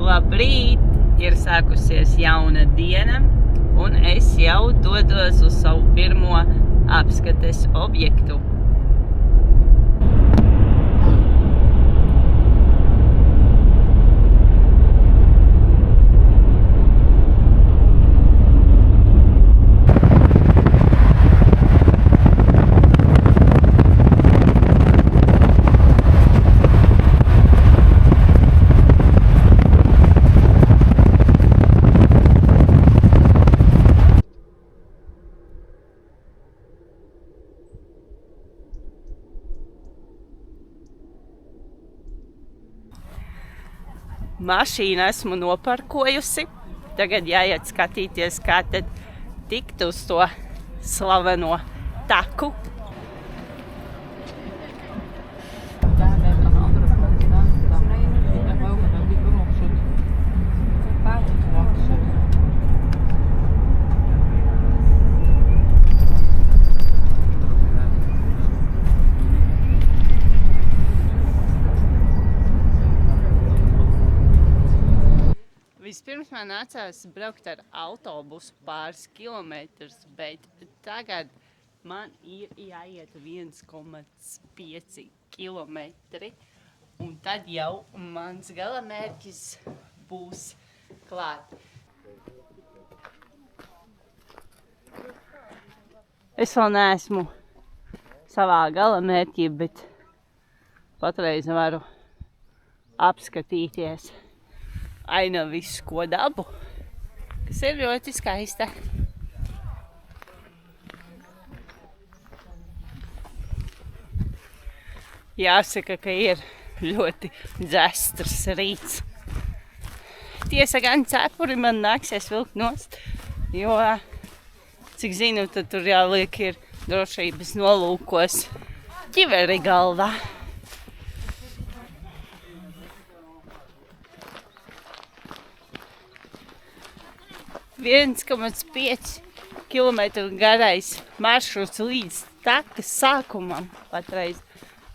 Labrīt! Ir sākusies jauna diena, un es jau dodos uz savu pirmo apskates objektu. Mašīnu esmu noparkojusi. Tagad jāiet skatīties, kā tad tikt uz to slaveno taku. Vispirms man nācās braukt ar autobusu pāris kilometrus, bet tagad man ir jāiet 1,5 kilometri, un tad jau mans galamērķis būs klāt. Es vēl neesmu savā galamērķī, bet patreiz varu apskatīties Ainavisko dabu, kas ir ļoti skaista. Jāsaka, ka ir ļoti dzestrs rīts. Tiesa gan cepuri man nāksies vilkt nost, jo, cik zinu, tad tur jāliek ir drošības nolūkos ķiveri galvā. 1,5 kilometru garais maršruts līdz takas sākumam patreiz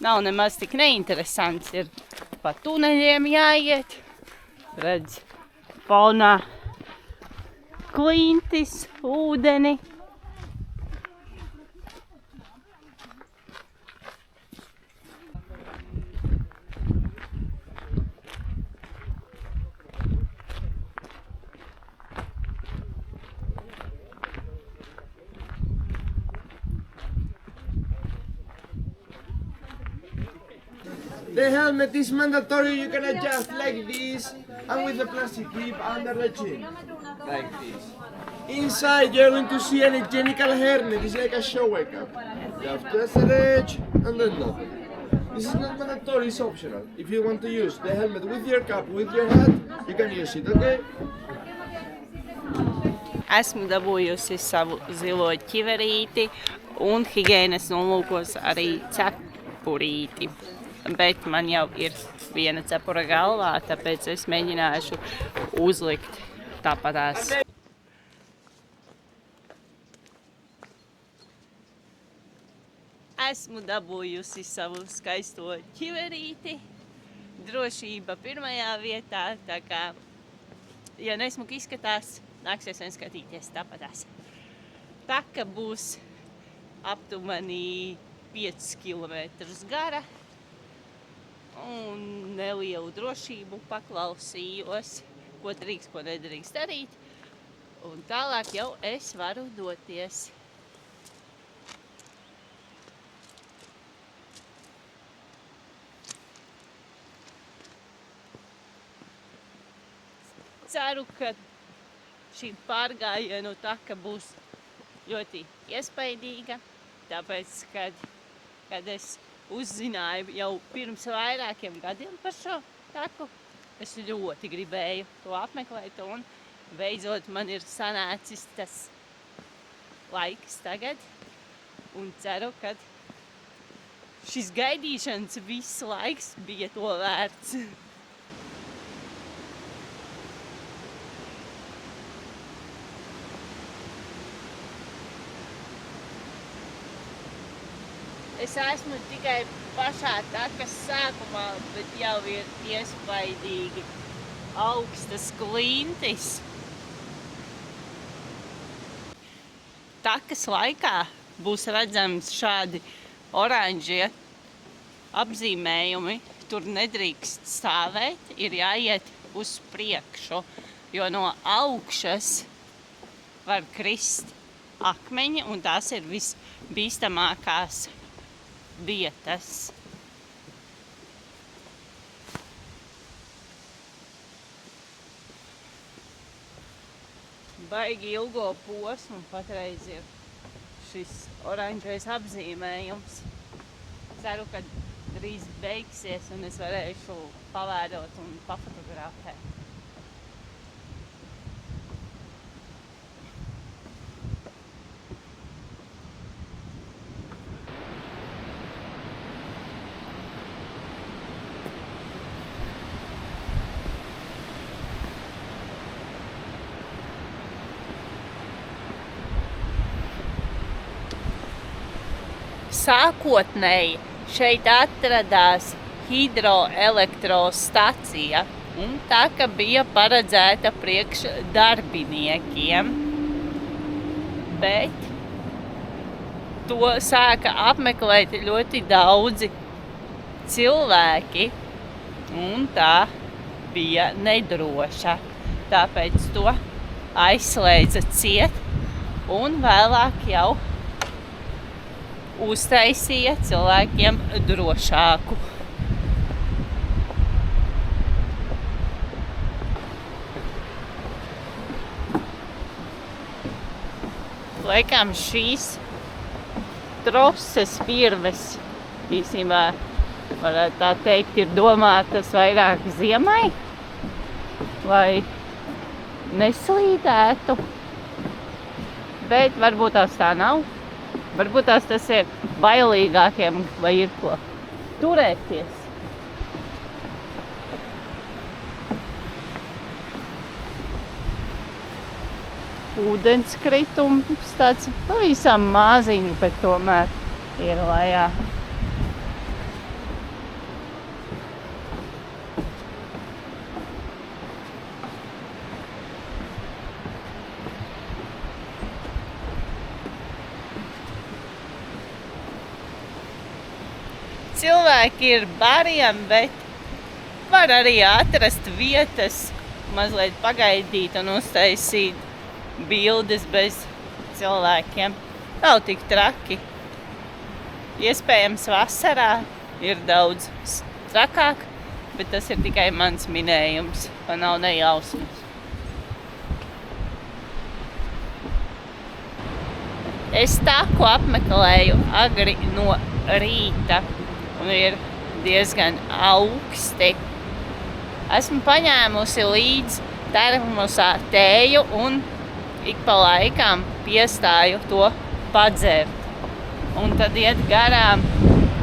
nav nemaz tik neinteresants. Ir pa tuneļiem jāiet, redz fonā klintis, ūdeni. The helmet is mandatory, you can adjust like this and with the plastic clip under the chin, like this. Inside you're going to see an hygienical hairnet, it's like a shower cap. You have to stretch and then nothing. This is not mandatory, it's optional. If you want to use the helmet with your cap, with your hat, you can use it, okay? Esmu dabūjusi savu zilo ķiverīti un higienas nolūkos arī cepurīti. Bet man jau ir viena cepura galvā, tāpēc es mēģināšu uzlikt tāpatās. Esmu dabūjusi savu skaisto ķiverīti. Drošība pirmajā vietā, tā kā, ja nesmuki izskatās, nāksies vien skatīties tāpatās. Taka būs aptuveni 5 kilometrus gara. Un nelielu drošību paklausījos, ko drīkst, ko nedrīkst darīt. Un tālāk jau es varu doties. Ceru, ka šī pārgājienu taka būs ļoti iespaidīga, tāpēc, kad es uzzināju jau pirms vairākiem gadiem par šo taku, es ļoti gribēju to apmeklēt, un beidzot man ir sanācis tas laiks tagad, un ceru, ka šis gaidīšanas viss laiks bija to vērts. Es esmu tikai pašā takas sākumā, bet jau ir iespaidīgi augstas klintis. Takas laikā būs redzams šādi oranžie apzīmējumi. Tur nedrīkst stāvēt, ir jāiet uz priekšu, jo no augšas var krist akmeņi, un tās ir visbīstamākās vietas. Baigi ilgo posmu patreiz ir šis oranžais apzīmējums. Ceru, ka drīz beigsies un es varēšu pavērot un pafotografēt. Sākotnēji šeit atradās hidroelektrostacija, un taka bija paredzēta priekš darbiniekiem, bet to sāka apmeklēt ļoti daudzi cilvēki, un tā bija nedroša. Tāpēc to aizslēdza ciet, un vēlāk jau uztaisīja cilvēkiem drošāku. Laikam šīs troses virves, īsībā, varētu tā teikt, ir domātas vairāk ziemai, lai neslīdētu, bet varbūt tās tā nav. Varbūt tās tas ir bailīgākiem, vai ir ko turēties. Ūdenskritums tāds pavisam maziņš, bet tomēr ir lejā. Cilvēki ir bariem, bet var arī atrast vietas, mazliet pagaidīt un uztaisīt bildes bez cilvēkiem. Nav tik traki. Iespējams, vasarā ir daudz trakāk, bet tas ir tikai mans minējums, ka nav nejausmas. Es taku apmeklēju agri no rīta. Un ir diezgan augsti. Esmu paņēmusi līdzi termosā tēju un ik pa laikam piestāju to padzert. Un tad iet garām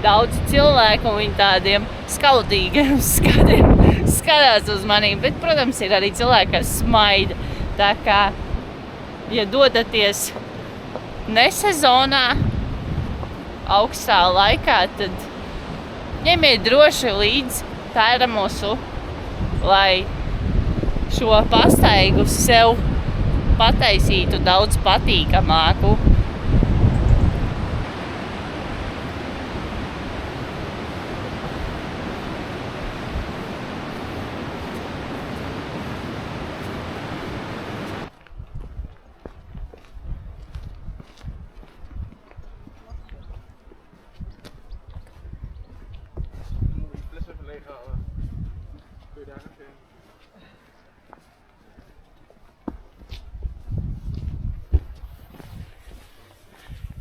daudz cilvēku un viņi tādiem skaudīgiem skatiem skatās uz manīm. Bet, protams, ir arī cilvēki, kas smaida. Tā kā, ja dodaties nesezonā, augstā laikā, tad ņemiet droši līdzi termosu, lai šo pastaigu sev pataisītu daudz patīkamāku.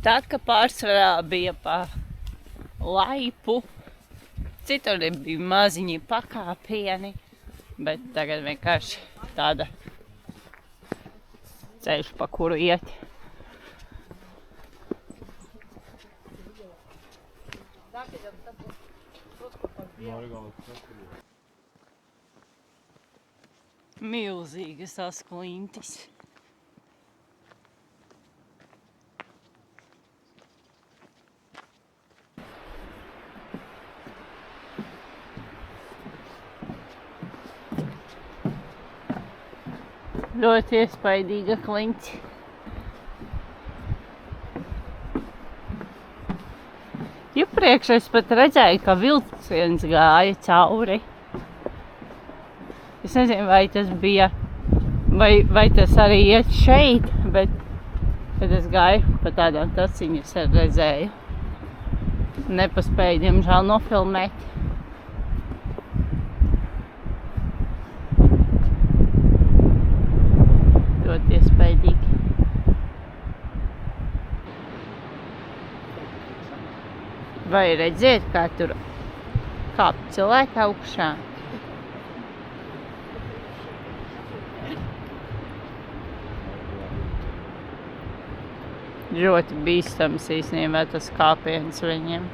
Taka pārsvarā bija pa laipu, citur bija maziņi pakāpieni, bet tagad vienkārši tāda ceļš, pa kuru iet. Tā, Milzīgas tās klintis. Ļoti iespaidīga kliņķi. Iepriekš es pat redzēju, ka vilciens gāja cauri. Es nezinu, vai tas bija, vai tas arī iet šeit, bet kad es gāju pa tādām taciņu, es redzēju. Nepaspēju, diemžēl, nofilmēt. Ļoti iespaidīgi. Vai redziet, kā tur kāp cilvēki augšā? Ļoti bīstams īstenībā tas kāpiens viņiem.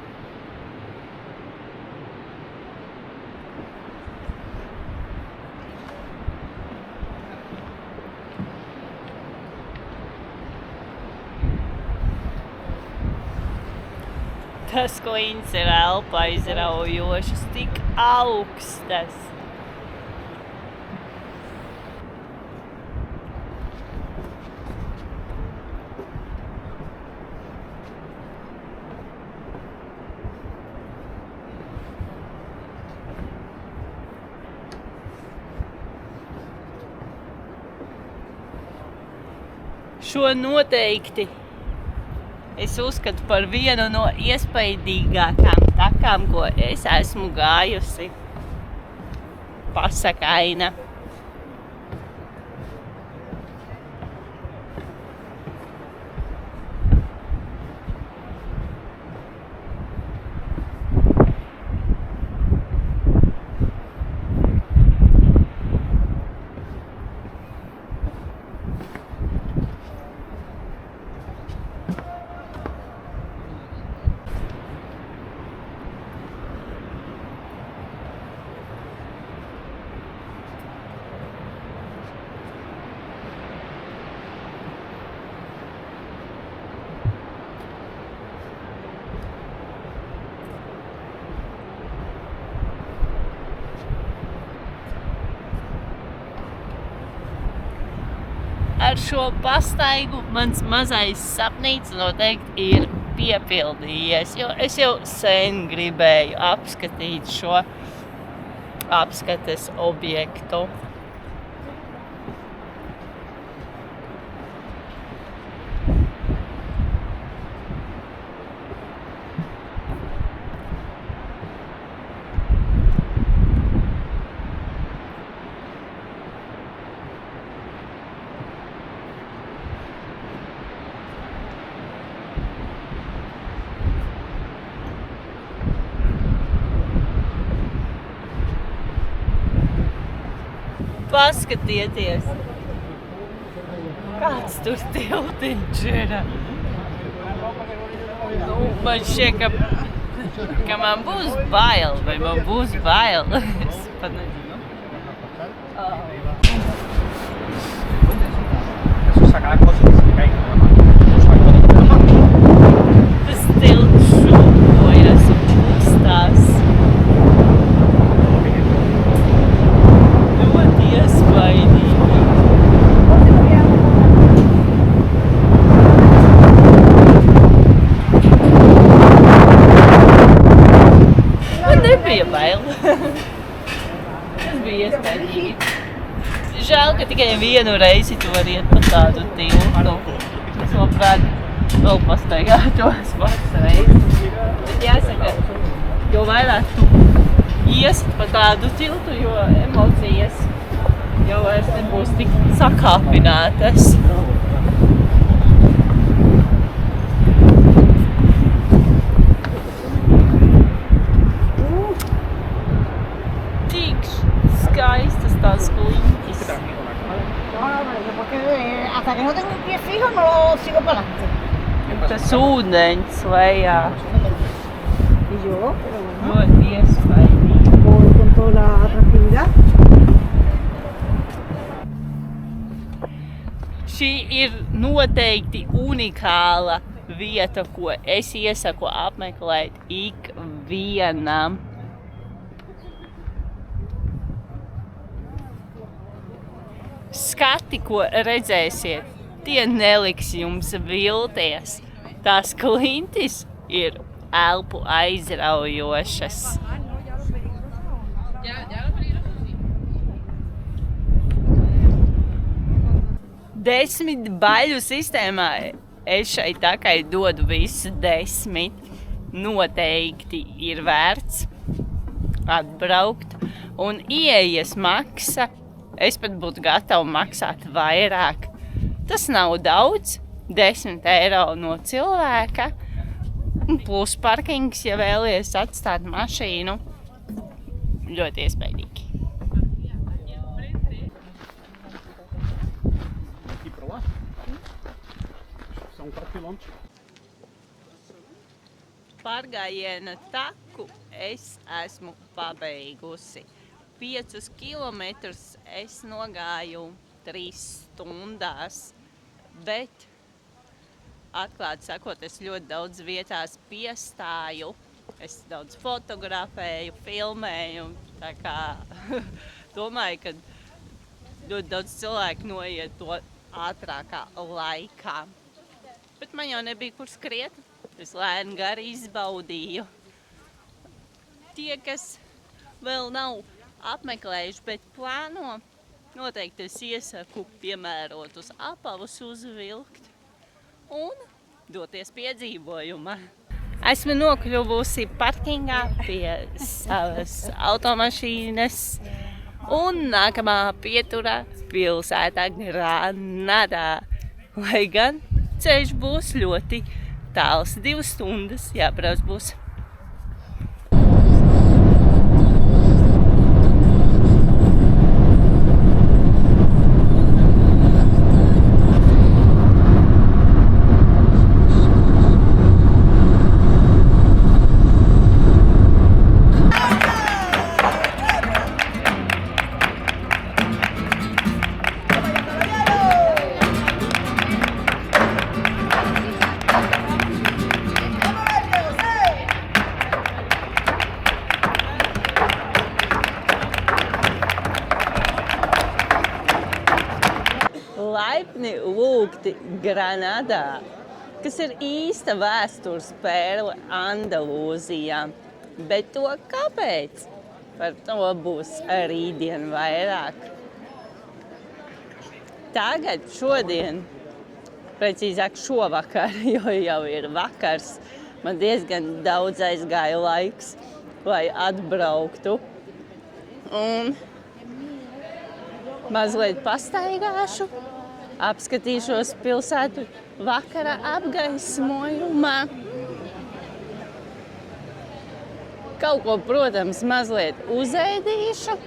Tas kliņķis ir elpa aizraujošas, tik augstas. Šo noteikti es uzskatu par vienu no iespaidīgākām takām, ko es esmu gājusi. Pasakaina. Ar šo pastaigu mans mazais sapnīts noteikti ir piepildījies, jo es jau sen gribēju apskatīt šo apskates objektu. Paskatieties, kāds tur tiltiņš ir. Man šķiet, ka man būs bail, vai man būs bail. Es pat nezinu. Tas tilts šūpojas un kustās. Iespaidīgi. Man nebija bail. Tas bija iespaidīgi. Žēl, ka tikai vienu reizi tu vari iet pa tādu tiltu. Es labprāt vēl pastaigātos pats reizi. Bet jāsaka, jo vairāk tu iesi pa tādu tiltu, jo emocijas jau vairs nebūs tik sakāpinātas. Tik skaistas tās kliņķis. Tas ūdeņs lejā. Ļoti iespaidīgi. Con toda la tranquilidad. Šī ir noteikti unikāla vieta, ko es iesaku apmeklēt ikvienam. Skati, ko redzēsiet, tie neliks jums vilties. Tās klintis ir elpu aizraujošas. Desmit baļu sistēmā es šai takai dodu visu 10. Noteikti ir vērts atbraukt. Un ieejas maksa, es pat būtu gatava maksāt vairāk. Tas nav daudz, 10 eiro no cilvēka. Plus parkings, ja vēlies atstāt mašīnu. Ļoti iespaidīgi. Pārgājiena taku es esmu pabeigusi. 5 kilometrus es nogāju 3 stundās, bet atklāti sakot, es ļoti daudz vietās piestāju. Es daudz fotografēju, filmēju, tā kā domāju, ka ļoti daudz cilvēku noiet to ātrākā laikā. Bet man jau nebija kur skriet, es lēni gari izbaudīju. Tie, kas vēl nav apmeklējuši, bet plāno, noteikti es iesaku piemērotus apavus uzvilkt un doties piedzīvojumā. Esmu nokļuvusi parkingā pie savas automašīnas un nākamā pieturā pilsētā Granadā. Lai gan ceļš būs ļoti tāls, 2 stundas jābrauc būs. Laipni lūgti Granadā, kas ir īsta vēstures pērle Andalūzijā. Bet to kāpēc? Par to būs rītdien vairāk. Tagad, šodien, precīzāk šovakar, jo jau ir vakars, man diezgan daudz aizgāja laiks, lai atbrauktu. Un mazliet pastaigāšu, apskatīšos pilsētu vakara apgaismojumā. Kaut ko, protams, mazliet uzēdīšu.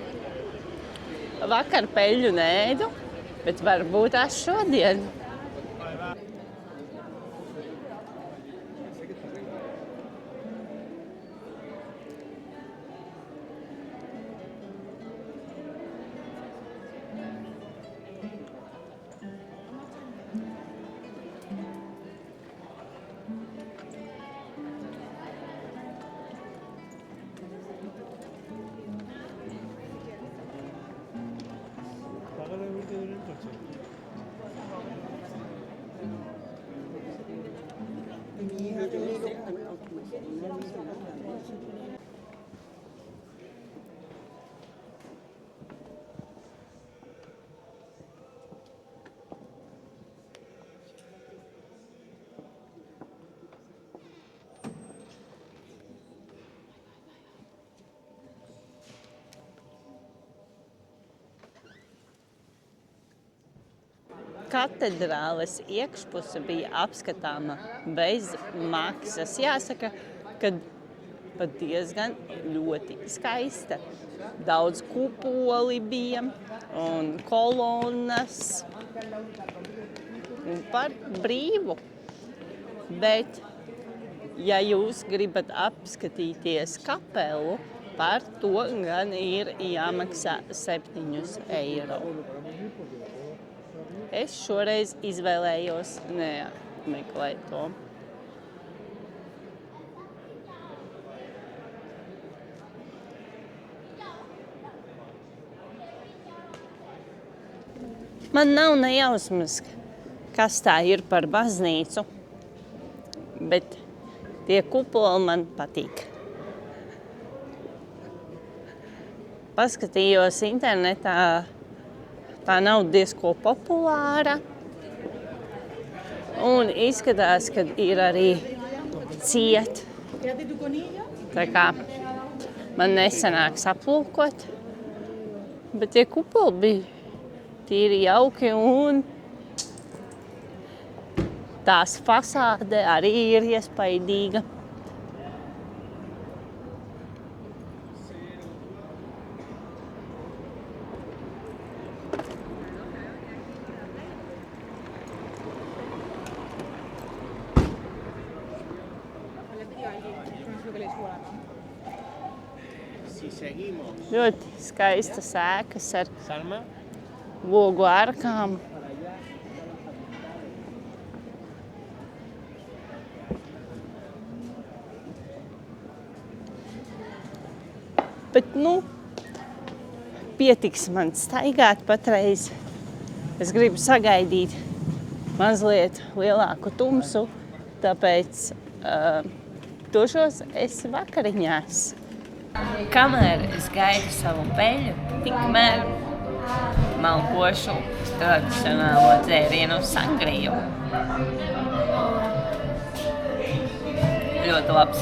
Vakar peļņu neēdu, bet varbūt tās šodien. Katedrāles iekšpuse bija apskatāma bez maksas. Jāsaka, ka pat diezgan ļoti skaista. Daudz kupoli bija un kolonas un par brīvu. Bet ja jūs gribat apskatīties kapelu, par to gan ir jāmaksā 7 eiro. Es šoreiz izvēlējos neapmeklēt to. Man nav nejausmas, kas tā ir par baznīcu, bet tie kupoli man patīk. Paskatījos internetā, tā nav diezko populāra. Un izskatās, ka ir arī ciet. Tā kā man nesanāks aplūkot, bet tie kupoli bija tīri jauki un tās fasāde arī ir iespaidīga. Ļoti skaistas ēkas ar logu arkām. Bet, pietiks man staigāt patreiz. Es gribu sagaidīt mazliet lielāku tumsu, tāpēc došos es vakariņās. Kamēr es gaidu savu peļu, tikmēr malkošu tradicionālo dzērienu sangriju. Ļoti labs.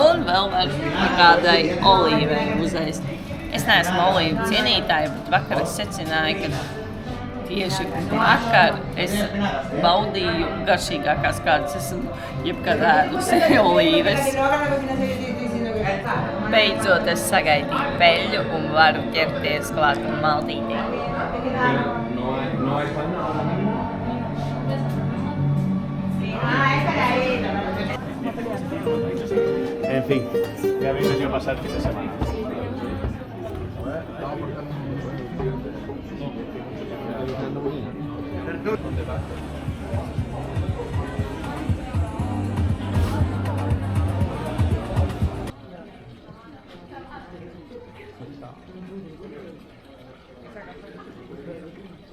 Un vēl var kādai olīvei uzēst. Es neesmu olīvu cienītāja, bet vakar es secināju, ka tieši vakar es baudīju garšīgākās kādas esmu jebkad ēdusi olīves. Beidzot es sagaidīju peļu un varu ķerties klāt un maldītī. En fin, ya habéis venido a pasar fin de semana. ¿Dónde vas?